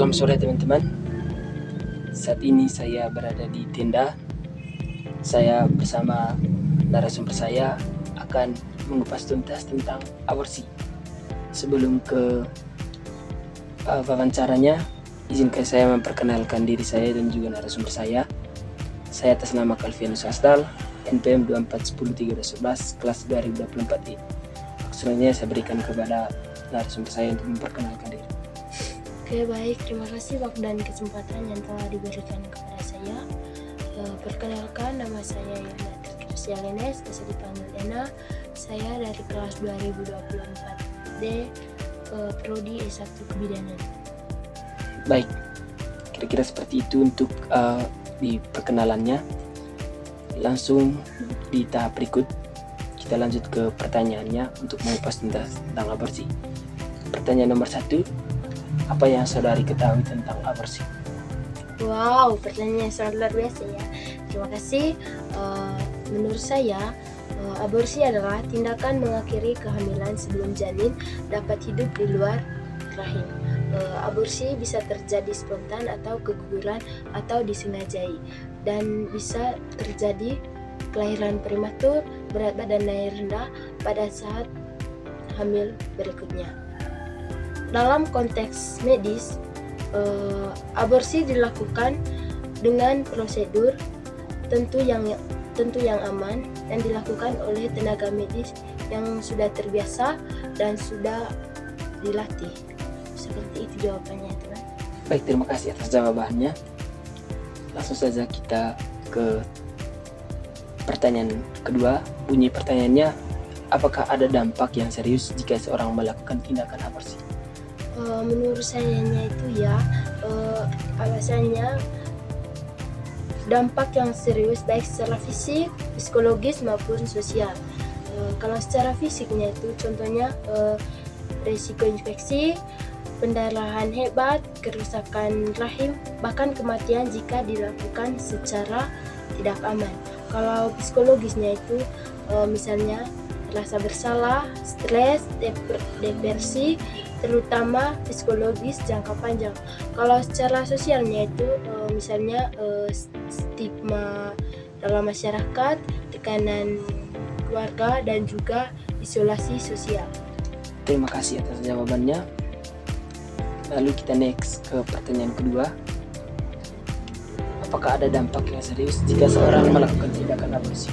Selamat sore teman-teman. Saat ini saya berada di tenda. Saya bersama narasumber saya akan mengupas tuntas tentang aborsi. Sebelum ke wawancaranya, izinkan saya memperkenalkan diri saya dan juga narasumber saya. Saya atas nama Calvinus Asdal, NPM 2410-311, kelas 2024 ini. Selanjutnya saya berikan kepada narasumber saya untuk memperkenalkan diri. Oke, baik, terima kasih waktu dan kesempatan yang telah diberikan kepada saya. Perkenalkan, nama saya Yana Terkirsialenes, bisa dipanggil Yana. Saya dari kelas 2024D, Prodi S1 Kebidanan. Baik, kira-kira seperti itu untuk di perkenalannya. Langsung di tahap berikut, kita lanjut ke pertanyaannya untuk mengupas tentang aborsi. Pertanyaan nomor 1, apa yang saudari ketahui tentang aborsi? Wow, pertanyaan yang sangat luar biasa ya. Terima kasih. Menurut saya, aborsi adalah tindakan mengakhiri kehamilan sebelum janin dapat hidup di luar rahim. Aborsi bisa terjadi spontan atau keguguran atau disengajai, dan bisa terjadi kelahiran prematur, berat badan naik rendah pada saat hamil berikutnya. Dalam konteks medis, aborsi dilakukan dengan prosedur tentu yang aman dan dilakukan oleh tenaga medis yang sudah terbiasa dan sudah dilatih. Seperti itu jawabannya, teman. Baik, terima kasih atas jawabannya. Langsung saja kita ke pertanyaan kedua. Bunyi pertanyaannya, apakah ada dampak yang serius jika seorang melakukan tindakan aborsi? Menurut sayanya itu ya, alasannya dampak yang serius baik secara fisik, psikologis maupun sosial. Kalau secara fisiknya itu contohnya resiko infeksi, pendarahan hebat, kerusakan rahim, bahkan kematian jika dilakukan secara tidak aman. Kalau psikologisnya itu misalnya rasa bersalah, stres, depresi, terutama psikologis jangka panjang. Kalau secara sosialnya itu misalnya stigma dalam masyarakat, tekanan keluarga, dan juga isolasi sosial. Terima kasih atas jawabannya. Lalu kita next ke pertanyaan kedua. Apakah ada dampak yang serius jika seorang melakukan tindakan aborsi?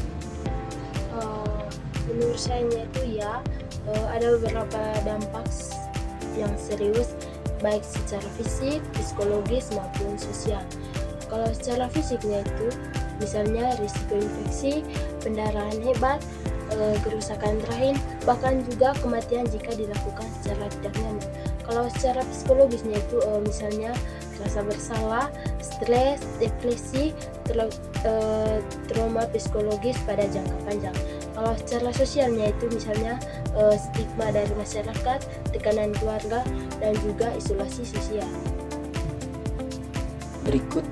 Menurut saya itu ya, ada beberapa dampak yang serius baik secara fisik, psikologis maupun sosial. Kalau secara fisiknya itu misalnya risiko infeksi, pendarahan hebat, kerusakan rahim, bahkan juga kematian jika dilakukan secara tidak nyaman. Kalau secara psikologisnya itu misalnya rasa bersalah, stres, depresi, trauma psikologis pada jangka panjang. Kalau secara sosialnya itu misalnya stigma dari masyarakat, tekanan keluarga, dan juga isolasi sosial. Berikut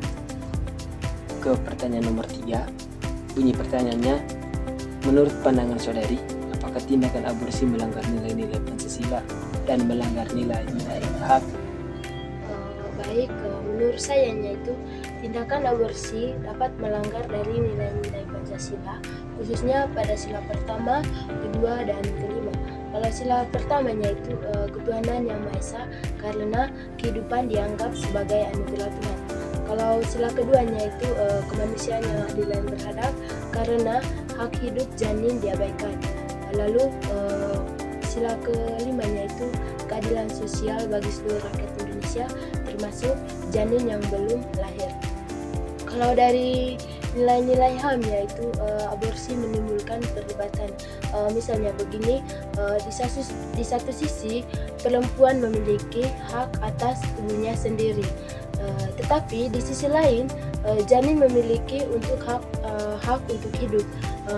ke pertanyaan nomor 3. Bunyi pertanyaannya, menurut pandangan saudari, apakah tindakan aborsi melanggar nilai-nilai Pancasila dan melanggar nilai-nilai hak? Baik, menurut sayanya itu tindakan aborsi dapat melanggar dari nilai-nilai Pancasila, khususnya pada sila pertama, kedua, dan kelima. Kalau sila pertamanya itu ketuhanan yang Maha Esa, karena kehidupan dianggap sebagai anugerah Tuhan. Kalau sila keduanya itu kemanusiaan yang adil dan beradab, karena hak hidup janin diabaikan. Lalu sila kelimanya itu keadilan sosial bagi seluruh rakyat Indonesia, termasuk janin yang belum lahir. Kalau dari nilai-nilai HAM yaitu aborsi menimbulkan perdebatan. Misalnya begini, di satu sisi perempuan memiliki hak atas tubuhnya sendiri, tetapi di sisi lain janin memiliki hak untuk hidup.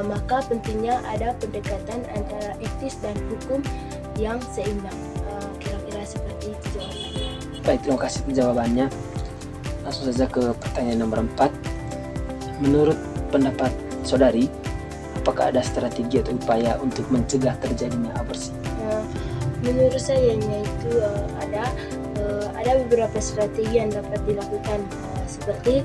Maka pentingnya ada pendekatan antara etis dan hukum yang seimbang. Kira-kira seperti itu jawabannya. Baik, terima kasih atas jawabannya. Langsung saja ke pertanyaan nomor 4. Menurut pendapat saudari, apakah ada strategi atau upaya untuk mencegah terjadinya aborsi? Menurut saya itu ada ada beberapa strategi yang dapat dilakukan, seperti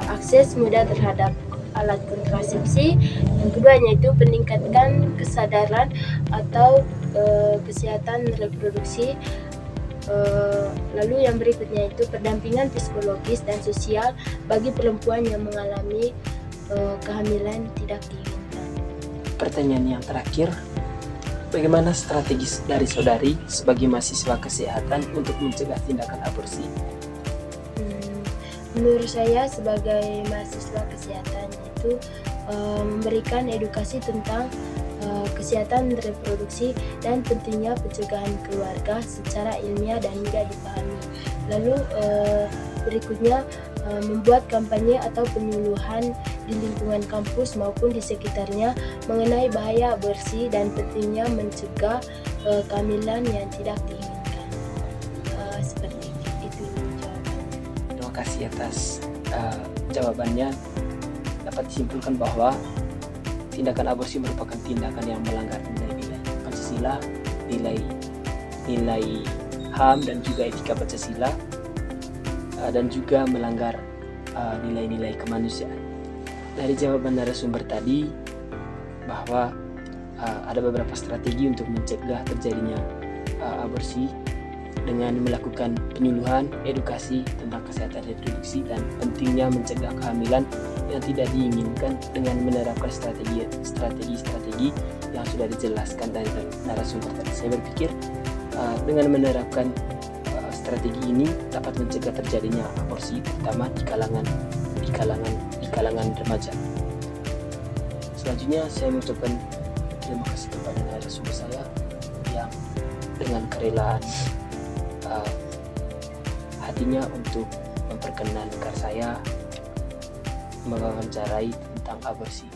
akses mudah terhadap alat kontrasepsi. Yang keduanya itu meningkatkan kesadaran atau kesehatan reproduksi. Lalu yang berikutnya itu pendampingan psikologis dan sosial bagi perempuan yang mengalami kehamilan tidak diinginkan. Pertanyaan yang terakhir, bagaimana strategi dari saudari sebagai mahasiswa kesehatan untuk mencegah tindakan aborsi? Menurut saya sebagai mahasiswa kesehatan itu memberikan edukasi tentang kesehatan reproduksi dan pentingnya pencegahan keluarga secara ilmiah dan mudah dipahami. Lalu berikutnya membuat kampanye atau penyuluhan di lingkungan kampus maupun di sekitarnya mengenai bahaya aborsi dan pentingnya mencegah kehamilan yang tidak diinginkan. Seperti itu jawabannya. Terima kasih atas jawabannya. Dapat disimpulkan bahwa tindakan aborsi merupakan tindakan yang melanggar nilai-nilai Pancasila, nilai HAM dan juga etika Pancasila, dan juga melanggar nilai-nilai kemanusiaan. Dari jawaban narasumber tadi bahwa ada beberapa strategi untuk mencegah terjadinya aborsi dengan melakukan penyuluhan, edukasi tentang kesehatan reproduksi dan pentingnya mencegah kehamilan yang tidak diinginkan dengan menerapkan strategi-strategi yang sudah dijelaskan dari narasumber tadi. Saya berpikir dengan menerapkan strategi ini dapat mencegah terjadinya aborsi, terutama di kalangan remaja. Selanjutnya saya mengucapkan terima kasih kepada narasumber saya yang dengan kerelaan hatinya untuk memperkenankan saya mewawancarai tentang aborsi.